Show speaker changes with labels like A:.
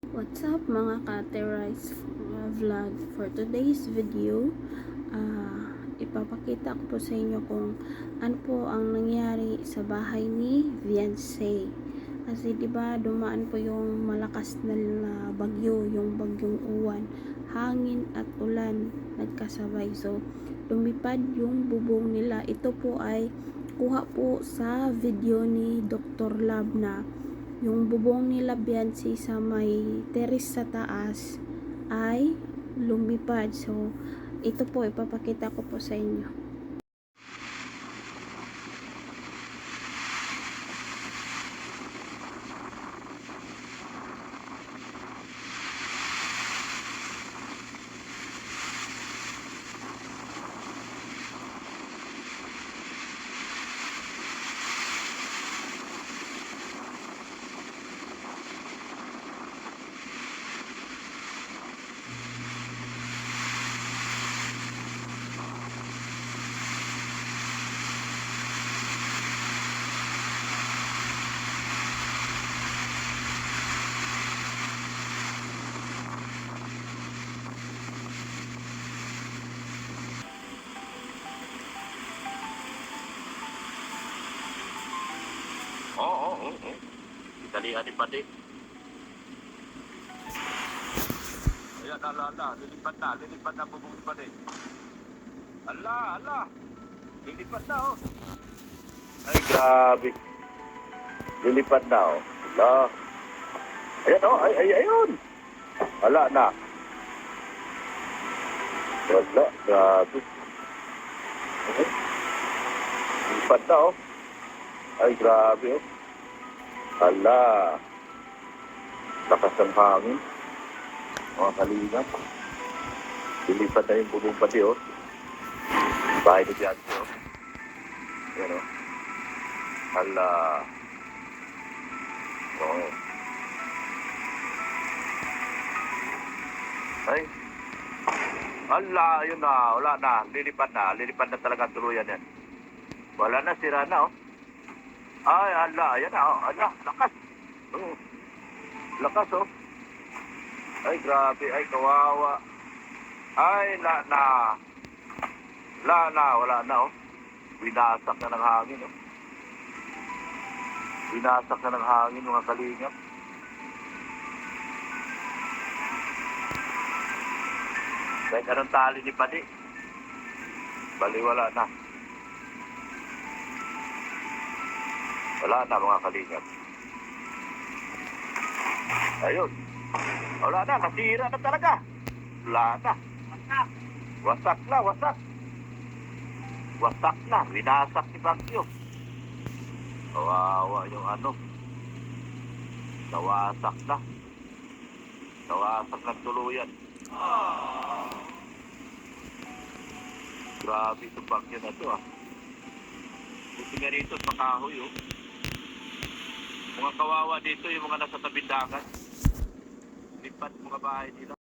A: What's up mga ka-Rice vlog? For today's video, ipapakita ko po sa inyo kung ano po ang nangyari sa bahay ni Viancy. Kasi diba dumaan po yung malakas na bagyo, yung bagyong uwan, hangin at ulan nagkasabay. So lumipad yung bubong nila. Ito po ay kuha po sa video ni Dr. Lab na yung bubong nila Biancy sa may terrace sa taas ay lumipad. So ito po ipapakita ko po sa inyo.
B: Oo. Italian ni Pati. Ayan, ala. Lilipad na bubong ni Pati. Ala. Lilipad na, oh. Ay, grabe. Lilipad na, oh. Ala. Ayan, oh. Ayun. Ala na. Wala, grabe. Okay. Lilipad na, oh. Ay, grabe, oh. Ala. Lakas ng hangin. Mga kalingap. Lilipad na yung bubong Pati, oh. Bahay ni Biancy, oh. Yan, oh. Ala. Oh. Ay. Ala, yun na. Wala na. Lilipad na talaga ang tuluyan yan. Wala na, sira na, oh. Ay, ala, yan na, oh. Ala, lakas. Oh. Lakas, oh. Ay, grabe. Ay, kawawa. Ay, wala na, oh. Winasak na ng hangin, oh. Winasak na ng hangin, mga kalingap. Kahit anong tali ni Pati, baliwala na. Wala na, mga kalingap. Ayun. Wala na, nasira na talaga. Wala na. Wasak na, winasak ni Bagyo. Kawawa yung ano. Nawasak ng tuluyan. Grabe itong Bagyo na to, ah. Buti nga rito, makahoy, oh. Mga kawawa dito, yung mga nasa tabing dagat. Lipat mga bahay nila.